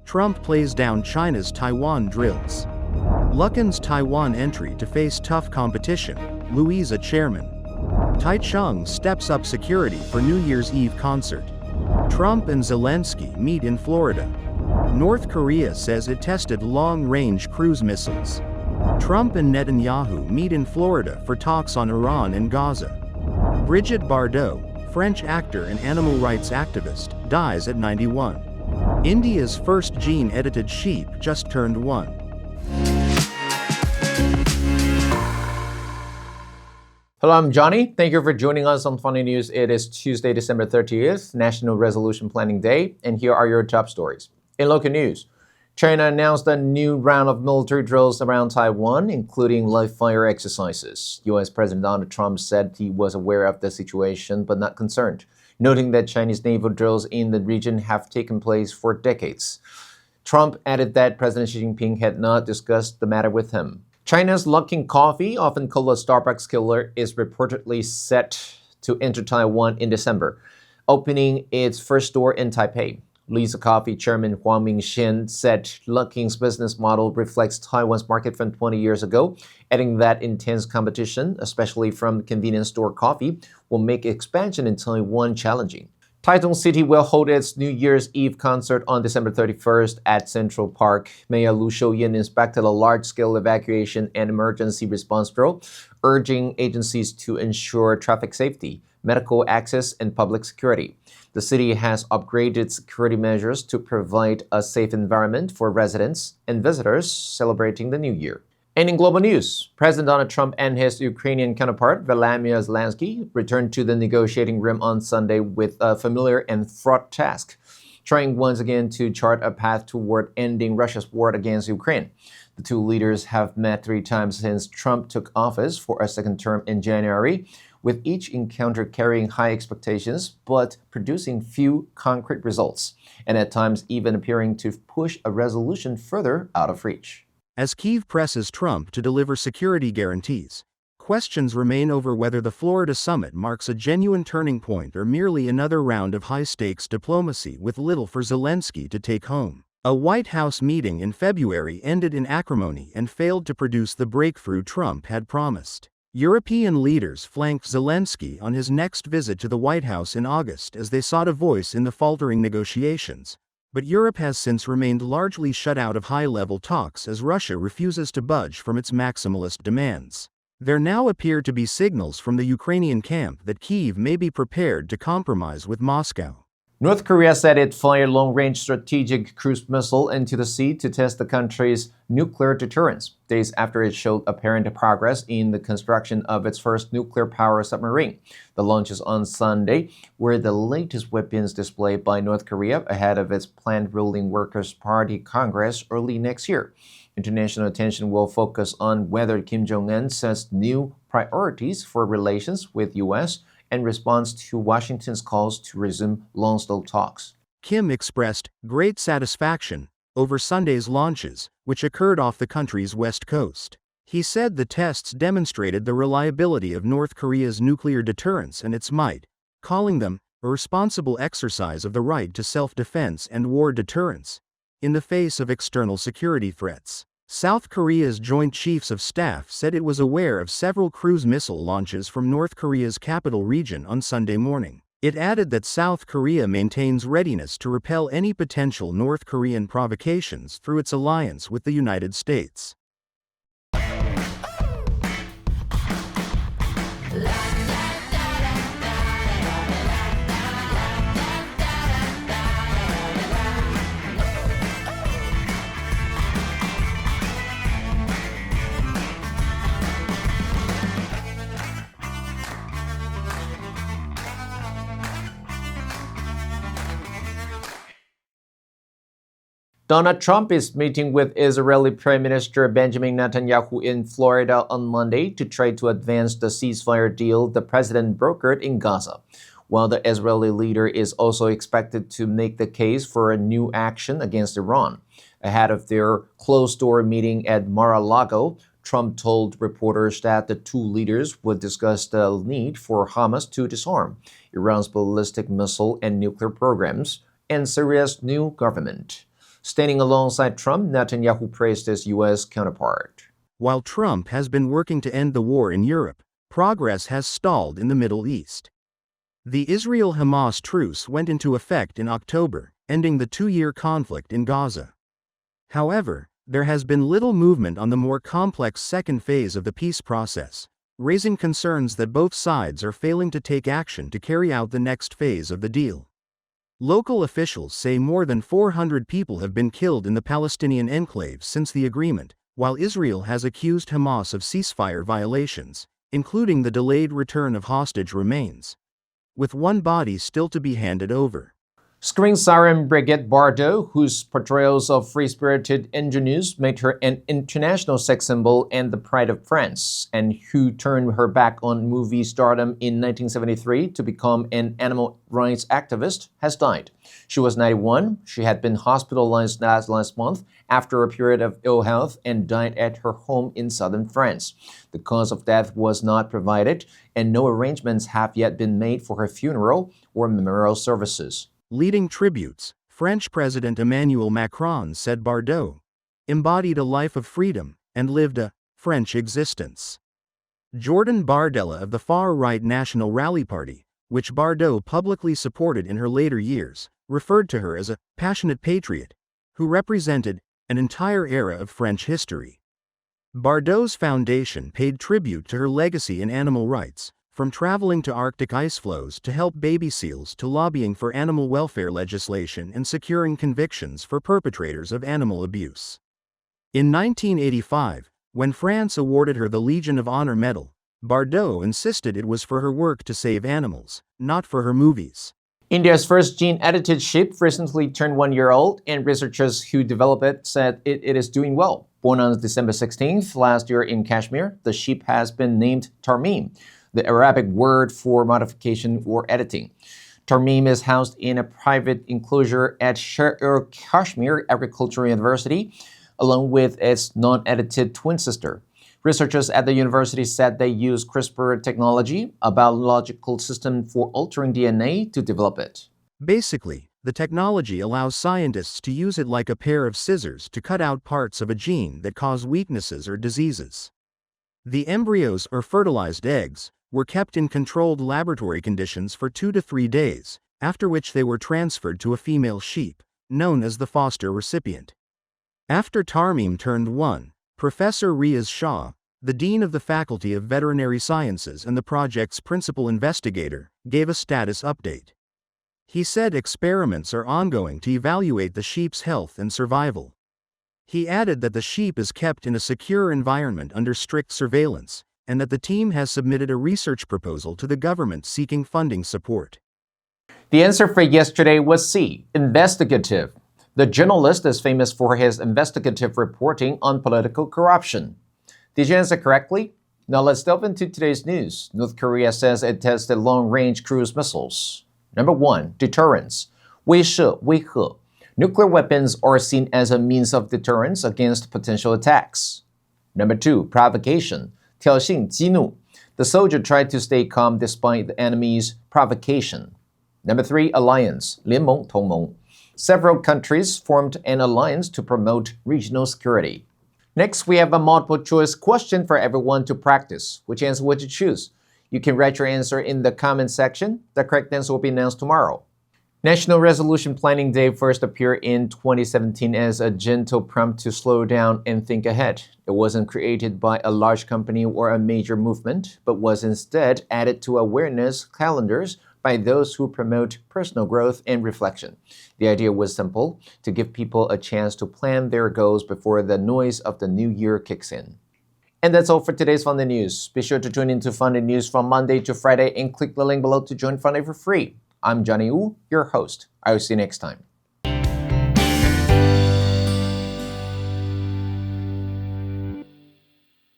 Trump plays down China's Taiwan drills. Luckin's Taiwan entry to face tough competition, Louisa chairman. Taichung steps up security for New Year's Eve concert. Trump and Zelenskyy meet in Florida. North Korea says it tested long-range cruise missiles. Trump and Netanyahu meet in Florida for talks on Iran and Gaza. Brigitte Bardot, French actor and animal rights activist, dies at 91. India's first gene-edited sheep just turned 1. Hello, I'm Johnny. Thank you for joining us on Funny News. It is Tuesday, December 30th, National Resolution Planning Day, and here are your top stories. In local news, China announced a new round of military drills around Taiwan, including live-fire exercises. U.S. President Donald Trump said he was aware of the situation but not concerned, noting that Chinese naval drills in the region have taken place for decades. Trump added that President Xi Jinping had not discussed the matter with him. China's Luckin coffee, often called a Starbucks killer, is reportedly set to enter Taiwan in December, opening its first store in Taipei. Louisa Coffee Chairman Huang Mingxian said Luckin's business model reflects Taiwan's market from 20 years ago, adding that intense competition, especially from convenience store coffee, will make expansion in Taiwan challenging. Taichung City will hold its New Year's Eve concert on December 31st at Central Park. Mayor Lu Shouyin inspected a large-scale evacuation and emergency response drill, urging agencies to ensure traffic safety, medical access, and public security. The city has upgraded security measures to provide a safe environment for residents and visitors celebrating the new year. And in global news, President Donald Trump and his Ukrainian counterpart, Volodymyr Zelenskyy, returned to the negotiating room on Sunday with a familiar and fraught task, trying once again to chart a path toward ending Russia's war against Ukraine. The two leaders have met 3 times since Trump took office for a second term in January, with each encounter carrying high expectations but producing few concrete results, and at times even appearing to push a resolution further out of reach. As Kyiv presses Trump to deliver security guarantees, questions remain over whether the Florida summit marks a genuine turning point or merely another round of high-stakes diplomacy with little for Zelenskyy to take home. A White House meeting in February ended in acrimony and failed to produce the breakthrough Trump had promised. European leaders flanked Zelenskyy on his next visit to the White House in August as they sought a voice in the faltering negotiations. But Europe has since remained largely shut out of high-level talks as Russia refuses to budge from its maximalist demands. There now appear to be signals from the Ukrainian camp that Kyiv may be prepared to compromise with Moscow. North Korea said it fired long-range strategic cruise missile into the sea to test the country's nuclear deterrence, days after it showed apparent progress in the construction of its first nuclear-powered submarine. The launch is on Sunday, where the latest weapons displayed by North Korea ahead of its planned ruling Workers' Party Congress early next year. International attention will focus on whether Kim Jong-un sets new priorities for relations with U.S. in response to Washington's calls to resume long-stalled talks. Kim expressed great satisfaction over Sunday's launches, which occurred off the country's west coast. He said the tests demonstrated the reliability of North Korea's nuclear deterrence and its might, calling them a responsible exercise of the right to self-defense and war deterrence in the face of external security threats. South Korea's Joint Chiefs of Staff said it was aware of several cruise missile launches from North Korea's capital region on Sunday morning. It added that South Korea maintains readiness to repel any potential North Korean provocations through its alliance with the United States. Donald Trump is meeting with Israeli Prime Minister Benjamin Netanyahu in Florida on Monday to try to advance the ceasefire deal the president brokered in Gaza, while the Israeli leader is also expected to make the case for a new action against Iran. Ahead of their closed-door meeting at Mar-a-Lago, Trump told reporters that the two leaders would discuss the need for Hamas to disarm, Iran's ballistic missile and nuclear programs, and Syria's new government. Standing alongside Trump, Netanyahu praised his U.S. counterpart. While Trump has been working to end the war in Europe, progress has stalled in the Middle East. The Israel-Hamas truce went into effect in October, ending the two-year conflict in Gaza. However, there has been little movement on the more complex second phase of the peace process, raising concerns that both sides are failing to take action to carry out the next phase of the deal. Local officials say more than 400 people have been killed in the Palestinian enclave since the agreement, while Israel has accused Hamas of ceasefire violations, including the delayed return of hostage remains, with one body still to be handed over. Screen siren Brigitte Bardot, whose portrayals of free-spirited ingenues made her an international sex symbol and the pride of France, and who turned her back on movie stardom in 1973 to become an animal rights activist, has died. She was 91. She had been hospitalized last month after a period of ill health and died at her home in southern France. The cause of death was not provided, and no arrangements have yet been made for her funeral or memorial services. Leading tributes, French President Emmanuel Macron said Bardot embodied a life of freedom and lived a French existence. Jordan Bardella of the far-right National Rally Party, which Bardot publicly supported in her later years, referred to her as a passionate patriot who represented an entire era of French history. Bardot's foundation paid tribute to her legacy in animal rights, from traveling to Arctic ice floes to help baby seals to lobbying for animal welfare legislation and securing convictions for perpetrators of animal abuse. In 1985, when France awarded her the Legion of Honor Medal, Bardot insisted it was for her work to save animals, not for her movies. India's first gene-edited sheep recently turned 1 year old, and researchers who developed it said it is doing well. Born on December 16th last year in Kashmir, the sheep has been named Tarmim, the Arabic word for modification or editing. Tarmim is housed in a private enclosure at Sher-e-Kashmir Agricultural University, along with its non-edited twin sister. Researchers at the university said they use CRISPR technology, a biological system for altering DNA, to develop it. Basically, the technology allows scientists to use it like a pair of scissors to cut out parts of a gene that cause weaknesses or diseases. The embryos or fertilized eggs were kept in controlled laboratory conditions for 2 to 3 days, after which they were transferred to a female sheep, known as the foster recipient. After Tarmim turned 1, Professor Riaz Shah, the Dean of the Faculty of Veterinary Sciences and the project's principal investigator, gave a status update. He said experiments are ongoing to evaluate the sheep's health and survival. He added that the sheep is kept in a secure environment under strict surveillance, and that the team has submitted a research proposal to the government seeking funding support. The answer for yesterday was C, investigative. The journalist is famous for his investigative reporting on political corruption. Did you answer correctly? Now let's delve into today's news. North Korea says it tested long-range cruise missiles. Number 1, deterrence. 威慑, 威吓. Nuclear weapons are seen as a means of deterrence against potential attacks. Number 2, provocation. 挑衅, 激怒. The soldier tried to stay calm despite the enemy's provocation. Number 3, alliance. 联盟, 同盟. Several countries formed an alliance to promote regional security. Next, we have a multiple choice question for everyone to practice. Which answer would you choose? You can write your answer in the comment section. The correct answer will be announced tomorrow. National Resolution Planning Day first appeared in 2017 as a gentle prompt to slow down and think ahead. It wasn't created by a large company or a major movement, but was instead added to awareness calendars by those who promote personal growth and reflection. The idea was simple, to give people a chance to plan their goals before the noise of the new year kicks in. And that's all for today's FUNDAY News. Be sure to tune into FUNDAY News from Monday to Friday and click the link below to join FUNDAY for free. I'm Johnny Wu, your host. I will see you next time.